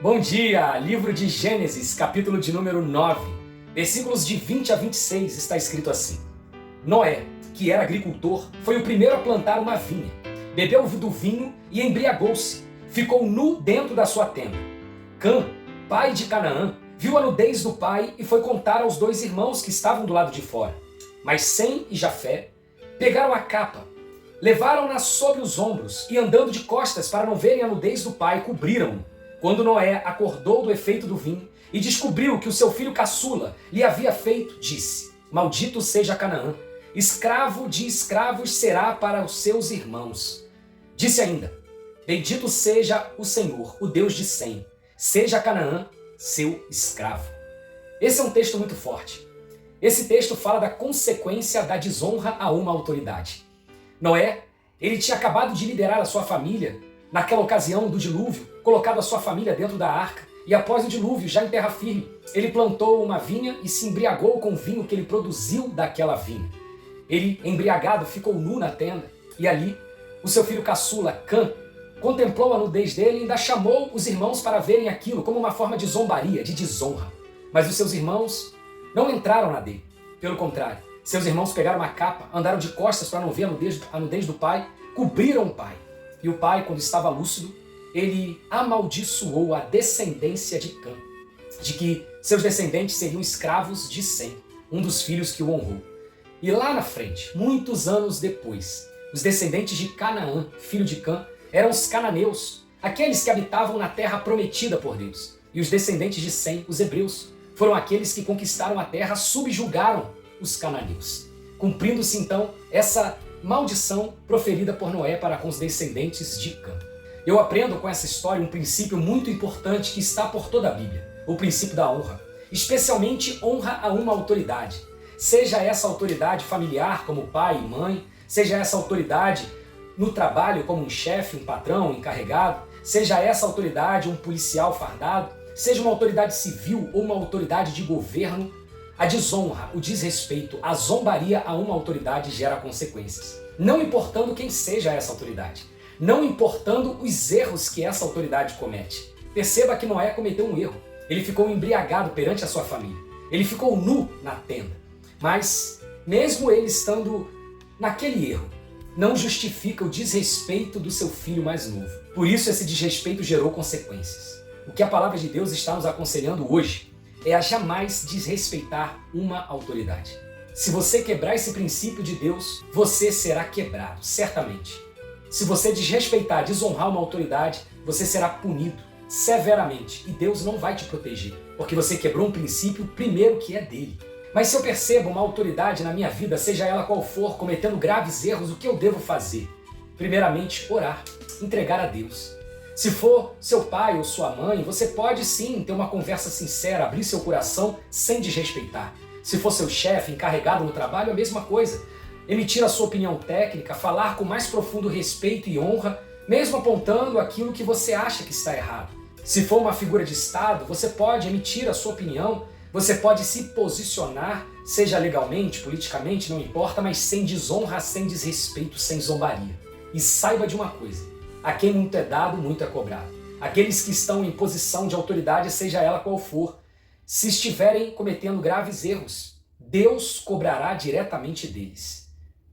Bom dia! Livro de Gênesis, capítulo de número 9, versículos de 20 a 26, está escrito assim: Noé, que era agricultor, foi o primeiro a plantar uma vinha. Bebeu do vinho e embriagou-se. Ficou nu dentro da sua tenda. Cã, pai de Canaã, viu a nudez do pai e foi contar aos dois irmãos que estavam do lado de fora. Mas Sem e Jafé pegaram a capa, levaram-na sobre os ombros e, andando de costas para não verem a nudez do pai, cobriram-no. Quando Noé acordou do efeito do vinho e descobriu que o seu filho caçula lhe havia feito, disse: Maldito seja Canaã, escravo de escravos será para os seus irmãos. Disse ainda: Bendito seja o Senhor, o Deus de Sem, seja Canaã seu escravo. Esse é um texto muito forte. Esse texto fala da consequência da desonra a uma autoridade. Noé, ele tinha acabado de liderar a sua família naquela ocasião do dilúvio, colocado a sua família dentro da arca, e após o dilúvio, já em terra firme, ele plantou uma vinha e se embriagou com o vinho que ele produziu daquela vinha. Ele, embriagado, ficou nu na tenda, e ali o seu filho caçula, Cã, contemplou a nudez dele e ainda chamou os irmãos para verem aquilo como uma forma de zombaria, de desonra. Mas os seus irmãos não entraram na dele. Pelo contrário, seus irmãos pegaram uma capa, andaram de costas para não ver a nudez do pai, cobriram o pai. E o pai, quando estava lúcido, ele amaldiçoou a descendência de Cã, de que seus descendentes seriam escravos de Sem, um dos filhos que o honrou. E lá na frente, muitos anos depois, os descendentes de Canaã, filho de Cã, eram os cananeus, aqueles que habitavam na terra prometida por Deus. E os descendentes de Sem, os hebreus, foram aqueles que conquistaram a terra, subjugaram os cananeus. Cumprindo-se então essa maldição proferida por Noé para com os descendentes de Cã. Eu aprendo com essa história um princípio muito importante que está por toda a Bíblia, o princípio da honra, especialmente honra a uma autoridade. Seja essa autoridade familiar, como pai e mãe, seja essa autoridade no trabalho, como um chefe, um patrão, um encarregado, seja essa autoridade um policial fardado, seja uma autoridade civil ou uma autoridade de governo, a desonra, o desrespeito, a zombaria a uma autoridade gera consequências. Não importando quem seja essa autoridade, não importando os erros que essa autoridade comete. Perceba que Noé cometeu um erro. Ele ficou embriagado perante a sua família. Ele ficou nu na tenda. Mas, mesmo ele estando naquele erro, não justifica o desrespeito do seu filho mais novo. Por isso esse desrespeito gerou consequências. O que a palavra de Deus está nos aconselhando hoje é a jamais desrespeitar uma autoridade. Se você quebrar esse princípio de Deus, você será quebrado, certamente. Se você desrespeitar, desonrar uma autoridade, você será punido severamente e Deus não vai te proteger, porque você quebrou um princípio primeiro que é dele. Mas se eu percebo uma autoridade na minha vida, seja ela qual for, cometendo graves erros, o que eu devo fazer? Primeiramente, orar, entregar a Deus. Se for seu pai ou sua mãe, você pode sim ter uma conversa sincera, abrir seu coração sem desrespeitar. Se for seu chefe, encarregado no trabalho, a mesma coisa. Emitir a sua opinião técnica, falar com mais profundo respeito e honra, mesmo apontando aquilo que você acha que está errado. Se for uma figura de Estado, você pode emitir a sua opinião, você pode se posicionar, seja legalmente, politicamente, não importa, mas sem desonra, sem desrespeito, sem zombaria. E saiba de uma coisa: a quem muito é dado, muito é cobrado. Aqueles que estão em posição de autoridade, seja ela qual for, se estiverem cometendo graves erros, Deus cobrará diretamente deles.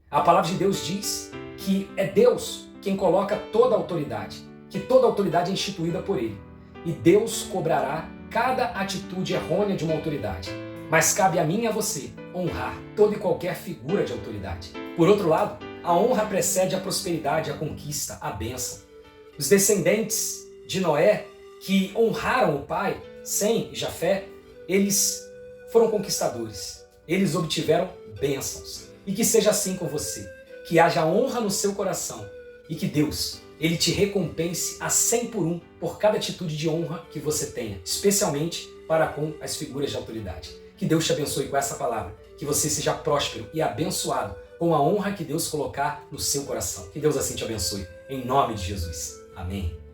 A palavra de Deus diz que é Deus quem coloca toda a autoridade, que toda a autoridade é instituída por Ele. E Deus cobrará cada atitude errônea de uma autoridade. Mas cabe a mim e a você honrar toda e qualquer figura de autoridade. Por outro lado, a honra precede a prosperidade, a conquista, a bênção. Os descendentes de Noé, que honraram o pai, Sem e Jafé, eles foram conquistadores. Eles obtiveram bênçãos. E que seja assim com você. Que haja honra no seu coração. E que Deus, Ele te recompense a 100 por 1 por cada atitude de honra que você tenha. Especialmente para com as figuras de autoridade. Que Deus te abençoe com essa palavra. Que você seja próspero e abençoado com a honra que Deus colocar no seu coração. Que Deus assim te abençoe. Em nome de Jesus. Amém.